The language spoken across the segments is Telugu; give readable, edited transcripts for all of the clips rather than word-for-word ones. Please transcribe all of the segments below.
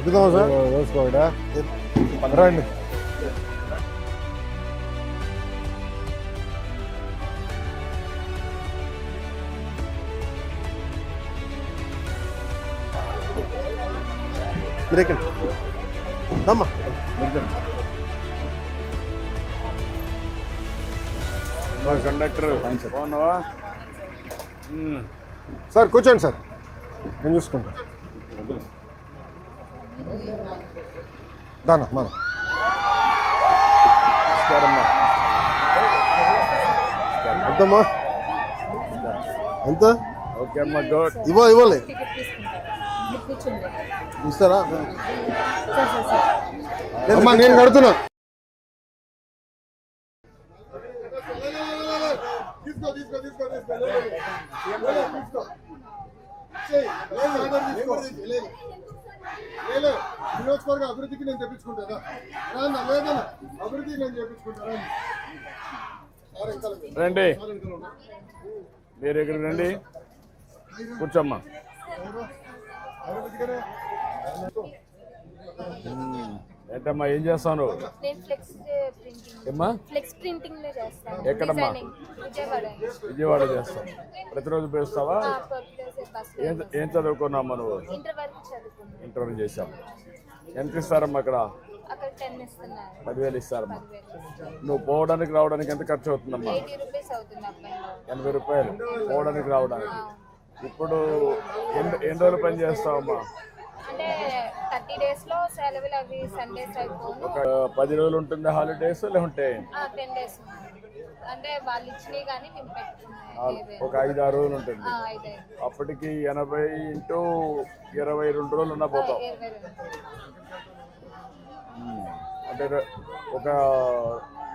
ఎక్కుదాం సార్ వేసుకోడా రండి. మీరు ఎక్కండి అమ్మా. కండక్టర్ బాగున్నావా సార్? కూర్చోండి సార్, నేను చూసుకుంటా. దానా మన ఎంతమ్మా? ఎంత? ఓకే అమ్మా, గుడ్. ఇవ్వాలి ఇస్తారా? అమ్మా నేను కడుతున్నా. నియోజకవర్గ అభివృద్ధికి నేను తెప్పించుకుంటానా? లేదన్నా, అభివృద్ధికి నేను తెప్పించుకుంటాను. రండి, మీరు ఇక్కడ రండి, కూర్చోమ్మా. ఏంటమ్మా ఏం చేస్తాను? ఏమ్మా ఎక్కడమ్మా? విజయవాడ చేస్తాం. ప్రతిరోజు పేస్తావా? ఏం చదువుకున్నామ్మా నువ్వు? ఇంటర్ చేసావు. ఎంత ఇస్తారమ్మా అక్కడ? 10,000 ఇస్తారమ్మా. నువ్వు పోవడానికి రావడానికి ఎంత ఖర్చు అవుతుందమ్మా? 80 రూపాయలు పోవడానికి రావడానికి. ఇప్పుడు ఎన్ని రోజులు పని చేస్తావమ్మా? ఒక 10 రోజులు ఉంటుంది హాలిడేస్, లేకుంటే ఒక 5-6 రోజులు ఉంటుంది. అప్పటికి 80 × 22 రోజులు ఉన్నా పోతాం. అంటే ఒక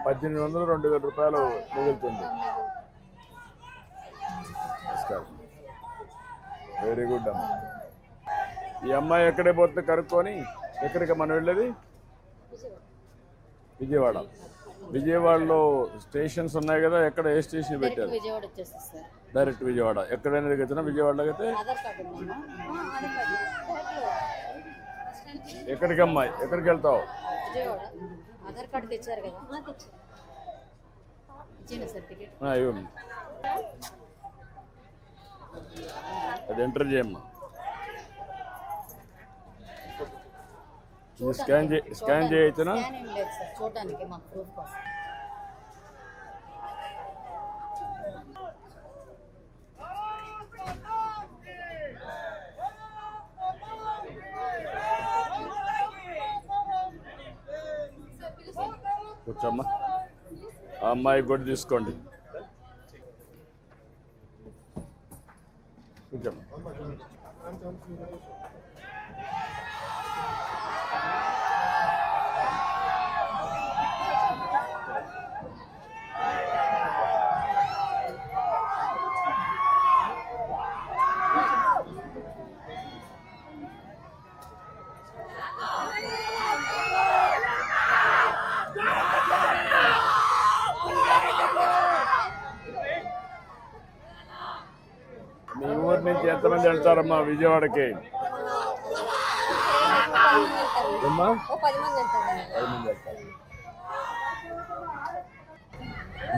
1,800 2,000 రూపాయలు మిగులుతుంది. వెరీ గుడ్ అమ్మా. ఈ అమ్మాయి ఎక్కడే పోతే కనుక్కొని, ఎక్కడికి మనం వెళ్ళేది? విజయవాడ. విజయవాడలో స్టేషన్స్ ఉన్నాయి కదా, ఎక్కడ ఏ స్టేషన్ పెట్టారు? డైరెక్ట్ విజయవాడ. ఎక్కడైనా దిగొచ్చినా విజయవాడలో అయితే ఎక్కడికమ్మా? ఎక్కడికి వెళ్తావు? ఇవ్వండి, అది ఎంటర్ చేయమ్మా. స్కాన్ చేయొచ్చునా? కూర్చోమ్మా. ఆ అమ్మాయి కూడా తీసుకోండి. కూర్చోమ్మా. మీ ఊరి నుంచి ఎంతమంది వెళ్తారమ్మా విజయవాడకి? అమ్మా 10 మంది వెళ్తారు.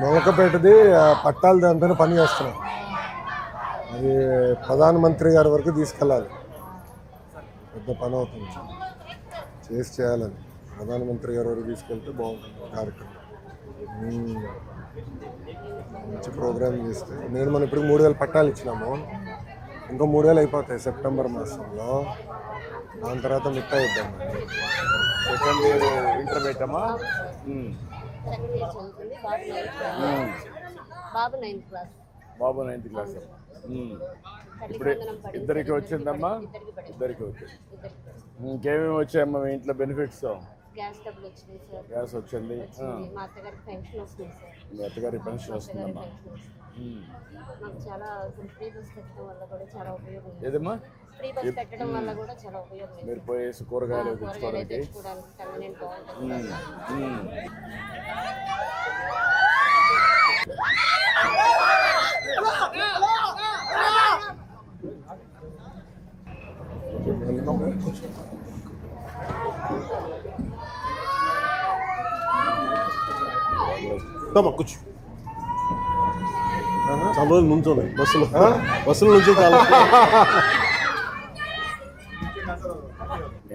నౌకపేటది పట్టాలు దాంతో పని చేస్తున్నాం. అది ప్రధానమంత్రి గారి వరకు తీసుకెళ్ళాలి. పెద్ద పని అవుతుంది, చేయాలని. ప్రధానమంత్రి గారి వరకు తీసుకెళ్తే బాగుంటుంది కార్యక్రమం. మంచి ప్రోగ్రామ్ చేస్తే మనం ఇప్పుడు 3,000 పట్టాలు ఇచ్చినాము. ఇంకో 3,000 అయిపోతాయి సెప్టెంబర్ మాసంలో. దాని తర్వాత మిగతా ఇద్దాం. సెకండ్ ఇయర్ ఇంటర్ పెట్టామా? బాబు 9th క్లాస్. ఇప్పుడు ఇద్దరికి వచ్చిందమ్మా? ఇద్దరికి వచ్చింది. ఇంకేమేమి వచ్చాయమ్మా మీ ఇంట్లో బెనిఫిట్స్? గ్యాస్ వచ్చింది. మా అత్తగారికి పెన్షన్ వస్తుంది సార్. మీ అత్తగారికి పెన్షన్ వస్తుందమ్మా. నాకు చాలా ఫ్రీ బస్ పెట్టడం వల్ల కూడా చాలా ఉపయోగం. ఏదమ్మా? ఫ్రీ బస్ పెట్టడం వల్ల కూడా చాలా ఉపయోగం. మీరు పోయేసి కూరగాయలు తెచ్చుకోవడానికి కన్వీనియంట్ బాగుంటుంది. కూర్చో. చాలా రోజులు నుంచోలే బస్సులో నుంచి చాలా.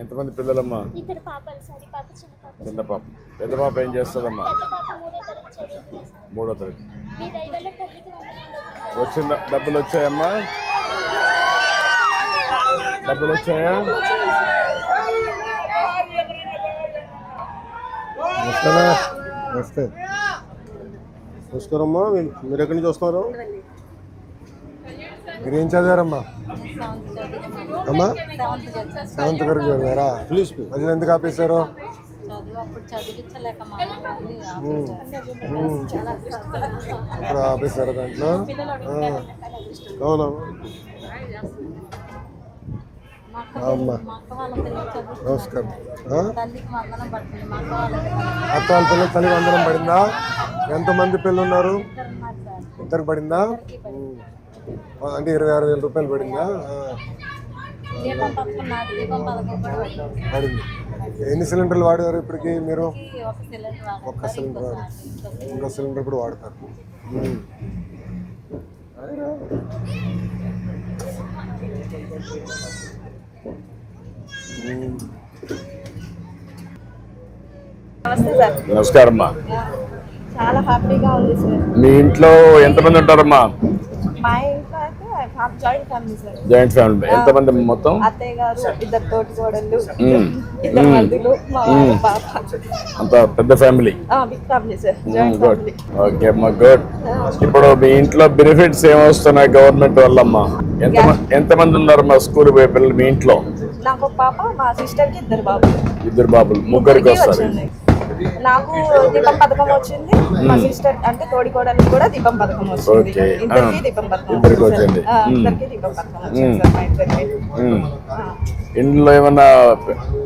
ఎంతమంది పిల్లలమ్మా? ఇద్దరు పాపలు సార్. పాప చిన్న పాప. చిన్న పాప. పెద్ద పాప ఏం చేస్తుందమ్మా? పెద్ద పాప 3వ తరగతి చదువుతుంది సార్. 3వ తరగతి. మీ దయవల్ల తల్లికి వందనాలు. వచ్చిన డబ్బులు వచ్చాయమ్మా? డబ్బులు వచ్చాయా? నమస్తే. నమస్కారం అమ్మా. మీరు ఎక్కడి నుంచి వస్తున్నారు? మీరు ఏం చదివారమ్మా? అమ్మా 7th వరకు చదివారా? ప్లీజ్ మధ్యలో ఎందుకు ఆపేశారు? ఇప్పుడు ఆపేశారు దాంట్లో. అవునా? అమ్మా నమస్కారం. అత్త వాళ్ళ పిల్లలు తల్లి వందనం పడిందా? ఎంతమంది పిల్లలు ఉన్నారు? ఇద్దరికి పడిందా? అంటే 26,000 రూపాయలు పడిందా? పడింది. ఎన్ని సిలిండర్లు వాడారు ఇప్పటికి మీరు? ఒక్క సిలిండర్ వాడు. ఇంకో సిలిండర్ కూడా వాడతారు. నమస్తే సార్. నమస్కారం అమ్మా. చాలా హ్యాపీగా ఉంది సార్. మీ ఇంట్లో ఎంతమంది ఉంటారమ్మా? మా ఇంట్లో అయితే joint family sir. Joint family. ఎంతమంది మొత్తం? అత్తయ్య గారు, ఇద్దరు తోటి కోడళ్ళు, ఇద్దరు మరుదులు, మా పాప. అంత పెద్ద family. Big family sir. Joint good. Family. Okay అమ్మా, గుడ్. ఇప్పుడు మీ ఇంట్లో బెనిఫిట్స్ ఏమొస్తున్నాయి గవర్నమెంట్ వల్ల అమ్మా? ఎంతమంది ఉన్నారు మా స్కూల్ పోయే పిల్లలు మీ ఇంట్లో? నాకు పాప, మా సిస్టర్ కి ఇద్దరు బాబులు. ఇద్దరు బాబులు. ముగ్గురికి వస్తారు. నాకు దీపం పథకం వచ్చింది. మా సిస్టర్ అంటే తోడి కోడలికి కూడా దీపం పథకం వచ్చింది. ఓకే. ఇద్దరికి దీపం పథకం ఇద్దరికి వచ్చింది. ఇద్దరికి దీపం పథకం వచ్చింది సార్ మా ఇద్దరికి. ఇంట్లో ఏమన్నా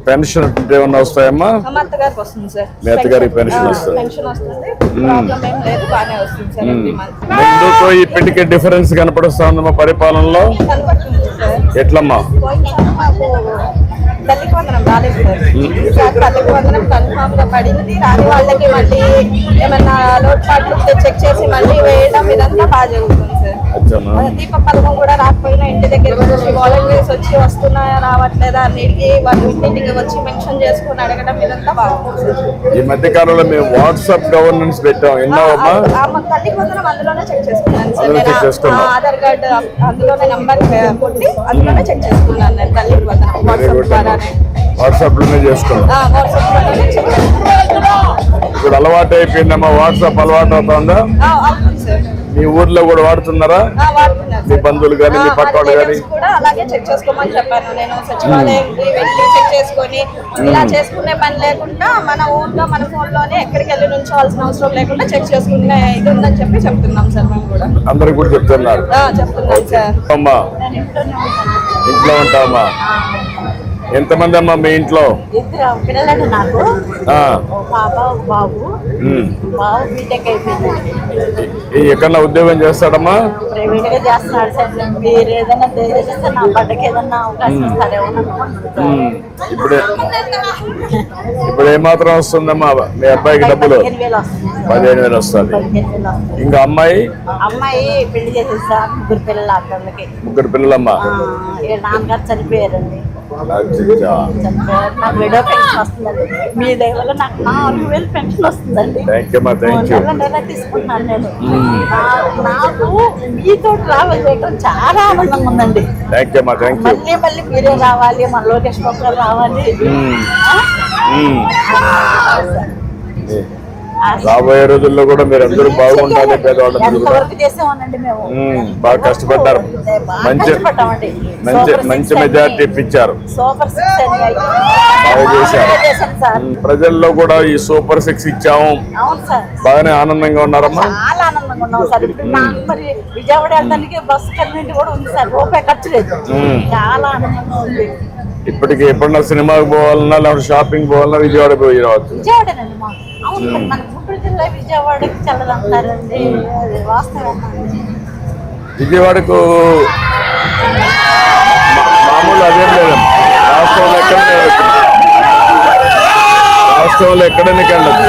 పెన్షన్ ఏమన్నా వస్తాయమ్మా? మా అత్తగారికి వస్తుంది సార్. మీ అత్తగారికి పెన్షన్ వస్తుంది. పెన్షన్ వస్తుంది. ప్రాబ్లం ఏం లేదు, బాగానే వస్తుంది సార్. Every month. ముందుకు ఇప్పటికే డిఫరెన్స్ కనపడుస్తా ఉందమ్మా పరిపాలనలో? కనపడుతుంది సార్. ఎట్లమ్మా? పోయినసారి మాకు తల్లికి వందనం రాలేదు సార్. ఈసారి తల్లికి వందనం కన్ఫామ్ గా పడింది. రాని వాళ్ళకి మళ్ళీ ఏమన్నా లోటుపాట్లు చెక్ చేసి మళ్ళీ వేయడం ఇదంతా బాగా జరుగుతుంది సార్. దీప పథకం కూడా రాకపోయినా ఇంటి దగ్గరకు వచ్చి వాలంటీర్స్ వచ్చి వస్తున్నాయా రావట్లేదా అన్నిటికీ వాళ్ళు ఇంటింటికి వచ్చి మెన్షన్ చేసుకుని అడగడం ఇదంతా బాగుంటుంది సార్. ఈ మధ్య కాలంలో మేము వాట్సాప్ గవర్నెన్స్ పెట్టాం. తల్లికి వందనం అందులోనే చెక్ చేసుకున్నాను సార్. ఆధార్ కార్డు అందులోనే నంబర్ కొట్టి అందులోనే చెక్ చేసుకున్నాను నేను తల్లికి వందనం వాట్సాప్ ద్వారానే. వాట్సాప్ లోనే చేసుకున్నాం. వాట్సాప్ ద్వారానే చెక్ చేసుకున్నాను. ఇప్పుడు అలవాటు అయిపోయిందమ్మా. వాట్సాప్ అలవాటు అవుతుందా? అవుతుంది సార్. మీ ఊర్లో కూడా వాడుతున్నారా? మీ బంధువులు కానీ మీ పక్క వాళ్ళు కానీ? కూడా అలాగే చెక్ చేసుకోమని చెప్పాను నేను. సచివాలయంకి వెళ్ళి చెక్ చేసుకొని ఇలా చేసుకునే పని లేకుండా మన ఊర్లో మన ఫోన్ లోనే ఎక్కడికి వెళ్ళి నుంచోవాల్సిన అవసరం లేకుండా చెక్ చేసుకునే ఇది ఉందని చెప్పి చెప్తున్నాం సార్. మేము కూడా అందరికి కూడా చెప్తున్నారు. చెప్తున్నాం సార్. అమ్మా ఇంట్లో ఉంటామా? ఎంతమంది అమ్మా మీ ఇంట్లో? ఇద్దరు పిల్లలండి నాకు. పాప బాబు. బాబు బీటెక్ అయిపోయింది. ఎక్కడన్నా ఉద్యోగం చేస్తాడమ్మా? ప్రైవేట్ గా చేస్తున్నాడు సార్. మీరు ఏదైనా తెలియజేస్తే నా బట్టకి ఏదన్నా అవకాశం ఇస్తారేమో. ఇప్పుడు ఏమాత్రం వస్తుందమ్మా మీ అబ్బాయికి డబ్బులు? 15,000 వస్తుంది. ఇంకా అమ్మాయి? అమ్మాయి పెళ్లి చేసేసా. ముగ్గురు పిల్లలు అక్కడికి. ముగ్గురు పిల్లలమ్మా? నాన్నగారు చనిపోయారండి. నాకు విడో పెన్షన్ వస్తుందండి. మీ దగ్గర నాకు 4,000 పెన్షన్ వస్తుందండి. నెల తీసుకుంటున్నాను నేను. నాకు మీతో ట్రావెల్ చేయడం చాలా ఆనందంగా ఉందండి. మళ్ళీ మళ్ళీ మీరే రావాలి, మన లోకేష్ బాబు గారు రావాలి. రాబోయే రోజుల్లో కూడా మీరు అందరూ బాగుండాలి. ఎంతవరకు చేసామనండి మేము. బాగా కష్టపడ్డారు. మంచి మెజారిటీ ఇప్పించారు. సూపర్ 6 బాగా చేశారు. ప్రజల్లో కూడా ఈ సూపర్ 6 ఇచ్చాము. బాగానే ఆనందంగా ఉన్నారమ్మా? చాలా ఆనందంగా ఉన్నాం సార్. ఇప్పుడు నాకు మరి విజయవాడ వెళ్ళడానికి బస్సు కన్వీనెంట్ కూడా ఉంది సార్. రూపాయి ఖర్చు లేదు. చాలా ఆనందంగా ఉంది. ఇప్పటికి ఎప్పుడన్నా సినిమాకి పోవాలన్నా లేకపోతే షాపింగ్ పోవాలన్నా విజయవాడ పోయి రావచ్చు. విజయవాడనండి మా. అవును, మన గుంటూరు జిల్లా విజయవాడకి చల్లదంటారండి. అది వాస్తవం. విజయవాడకు మామూలు అదేం లేదమ్మా. రాష్ట్రంలో ఎక్కడైనా వెళ్ళచ్చు.